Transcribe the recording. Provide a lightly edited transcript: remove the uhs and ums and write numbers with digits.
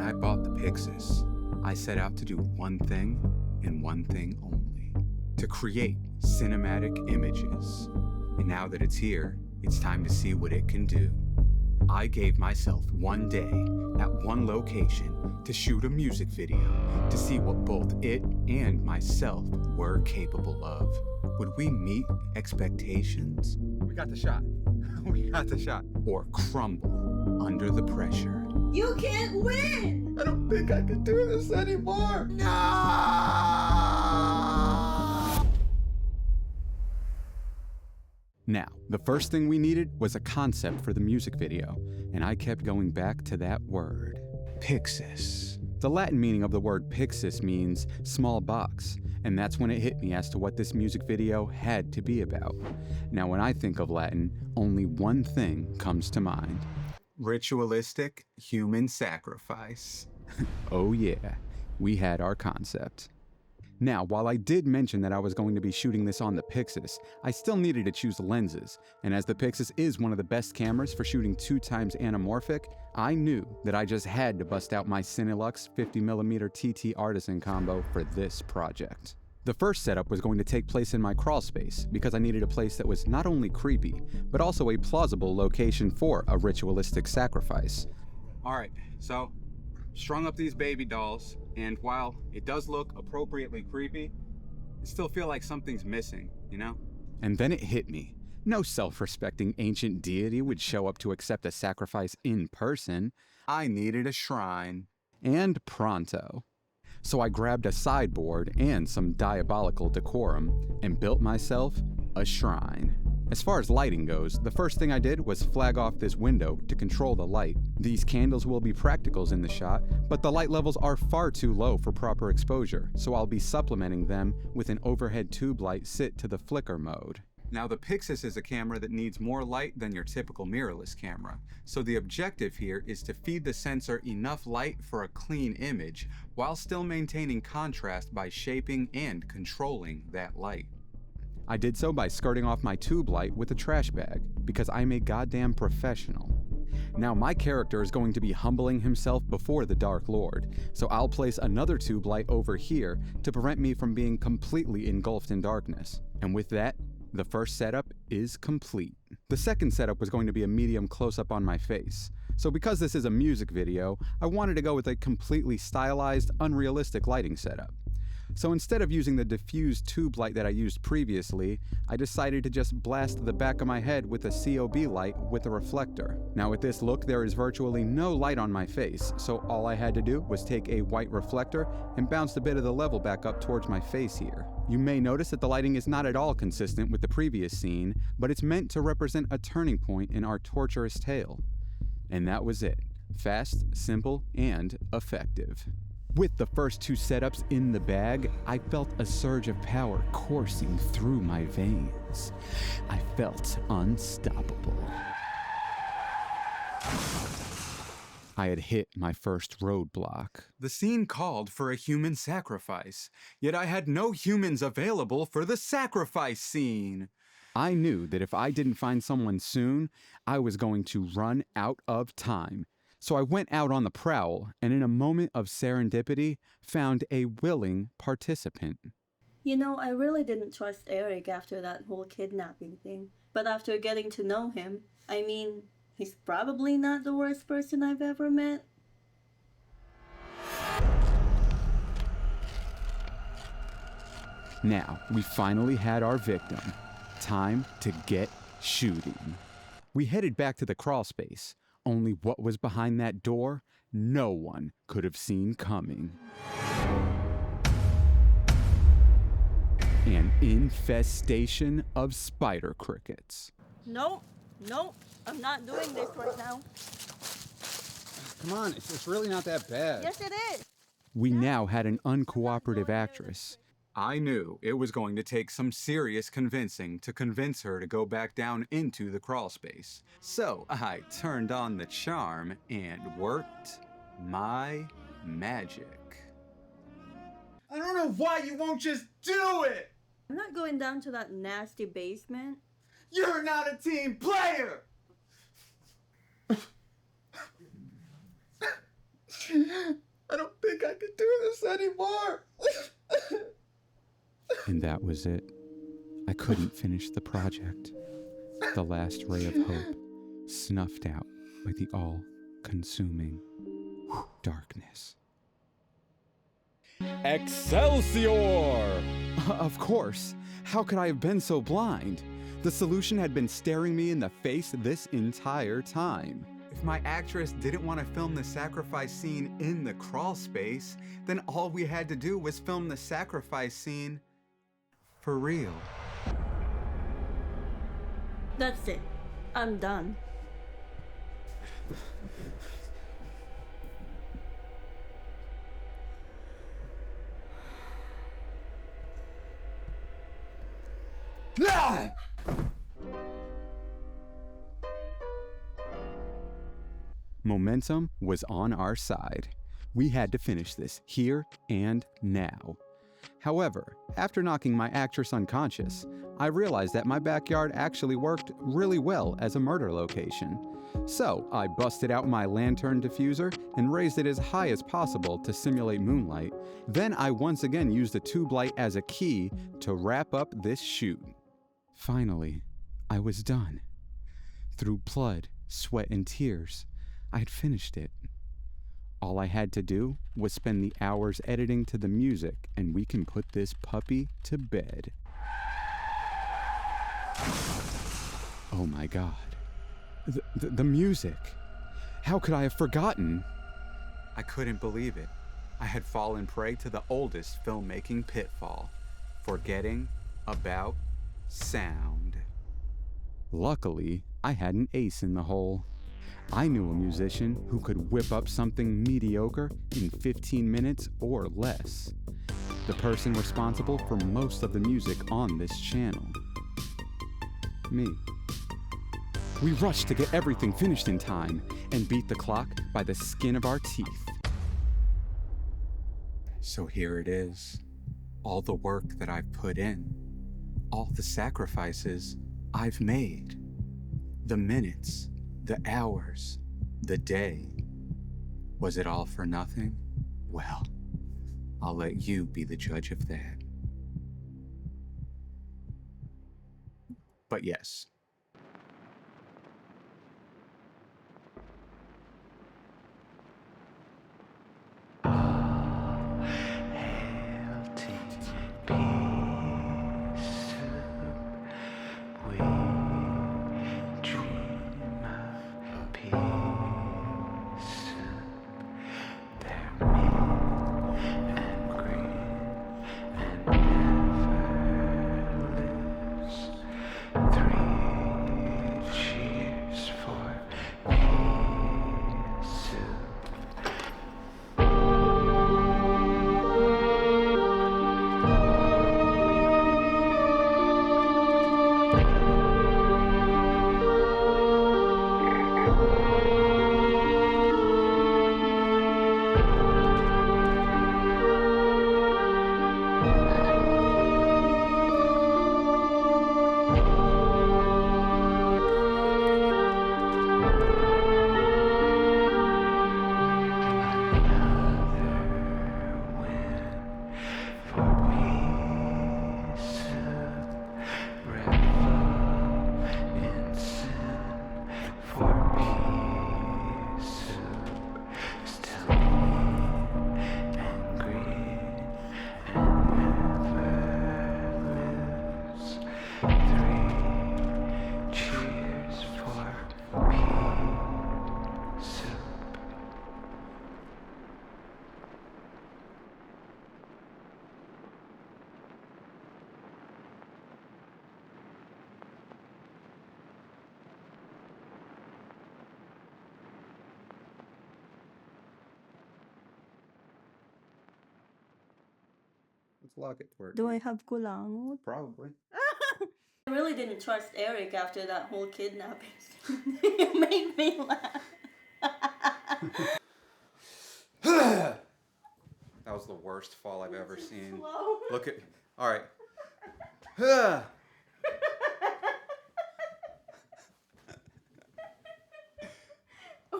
I bought the Pyxis, I set out to do one thing and one thing only: to create cinematic images. And now that it's here, it's time to see what it can do. I gave myself one day at one location to shoot a music video to see what both it and myself were capable of. Would we meet expectations? We got the shot. We got the shot. Or crumble under the pressure? You can't win! I don't think I can do this anymore. No! Now, the first thing we needed was a concept for the music video, and I kept going back to that word, Pyxis. The Latin meaning of the word Pyxis means small box, and that's when it hit me as to what this music video had to be about. Now, when I think of Latin, only one thing comes to mind: ritualistic human sacrifice. Oh yeah, we had our concept. Now, while I did mention that I was going to be shooting this on the Pyxis, I still needed to choose lenses, and as the Pyxis is one of the best cameras for shooting 2x anamorphic, I knew that I just had to bust out my Cinelux 50mm TT Artisan combo for this project. The first setup was going to take place in my crawl space, because I needed a place that was not only creepy, but also a plausible location for a ritualistic sacrifice. Alright, so strung up these baby dolls, and while it does look appropriately creepy, I still feel like something's missing, you know? And then it hit me. No self-respecting ancient deity would show up to accept a sacrifice in person. I needed a shrine. And pronto. So I grabbed a sideboard and some diabolical decorum and built myself a shrine. As far as lighting goes, the first thing I did was flag off this window to control the light. These candles will be practicals in the shot, but the light levels are far too low for proper exposure, so I'll be supplementing them with an overhead tube light set to the flicker mode. Now, the Pyxis is a camera that needs more light than your typical mirrorless camera, so the objective here is to feed the sensor enough light for a clean image, while still maintaining contrast by shaping and controlling that light. I did so by skirting off my tube light with a trash bag, because I'm a goddamn professional. Now my character is going to be humbling himself before the Dark Lord, so I'll place another tube light over here to prevent me from being completely engulfed in darkness. And with that, the first setup is complete. The second setup was going to be a medium close-up on my face. So because this is a music video, I wanted to go with a completely stylized, unrealistic lighting setup. So instead of using the diffused tube light that I used previously, I decided to just blast the back of my head with a COB light with a reflector. Now with this look, there is virtually no light on my face, so all I had to do was take a white reflector and bounce a bit of the level back up towards my face here. You may notice that the lighting is not at all consistent with the previous scene, but it's meant to represent a turning point in our torturous tale. And that was it. Fast, simple, and effective. With the first two setups in the bag, I felt a surge of power coursing through my veins. I felt unstoppable. I had hit my first roadblock. The scene called for a human sacrifice, yet I had no humans available for the sacrifice scene. I knew that if I didn't find someone soon, I was going to run out of time. So I went out on the prowl, and in a moment of serendipity, found a willing participant. You know, I really didn't trust Eric after that whole kidnapping thing. But after getting to know him, I mean, he's probably not the worst person I've ever met. Now, we finally had our victim. Time to get shooting. We headed back to the crawl space. Only what was behind that door, no one could have seen coming. An infestation of spider crickets. Nope, I'm not doing this right now. Come on, it's really not that bad. Yes, it is. We now had an uncooperative actress. I knew it was going to take some serious convincing to convince her to go back down into the crawl space. So I turned on the charm and worked my magic. I don't know why you won't just do it! I'm not going down to that nasty basement. You're not a team player! anymore. And that was it. I couldn't finish the project. The last ray of hope snuffed out by the all-consuming darkness. Excelsior! Of course. How could I have been so blind? The solution had been staring me in the face this entire time. If my actress didn't want to film the sacrifice scene in the crawl space, then all we had to do was film the sacrifice scene for real. That's it. I'm done. Ah! Momentum was on our side. We had to finish this here and now. However, after knocking my actress unconscious, I realized that my backyard actually worked really well as a murder location. So I busted out my lantern diffuser and raised it as high as possible to simulate moonlight. Then I once again used a tube light as a key to wrap up this shoot. Finally, I was done. Through blood, sweat, and tears, I had finished it. All I had to do was spend the hours editing to the music, and we can put this puppy to bed. Oh my God. The music. How could I have forgotten? I couldn't believe it. I had fallen prey to the oldest filmmaking pitfall, forgetting about sound. Luckily, I had an ace in the hole. I knew a musician who could whip up something mediocre in 15 minutes or less. The person responsible for most of the music on this channel. Me. We rushed to get everything finished in time and beat the clock by the skin of our teeth. So here it is. All the work that I've put in. All the sacrifices I've made. The minutes. The hours, the day. Was it all for nothing? Well, I'll let you be the judge of that. But yes. Let's lock it for it. Do I have kulangot? Probably. I really didn't trust Eric after that whole kidnapping scene. It made me laugh. That was the worst fall I've ever seen. Slow. Look at. All right.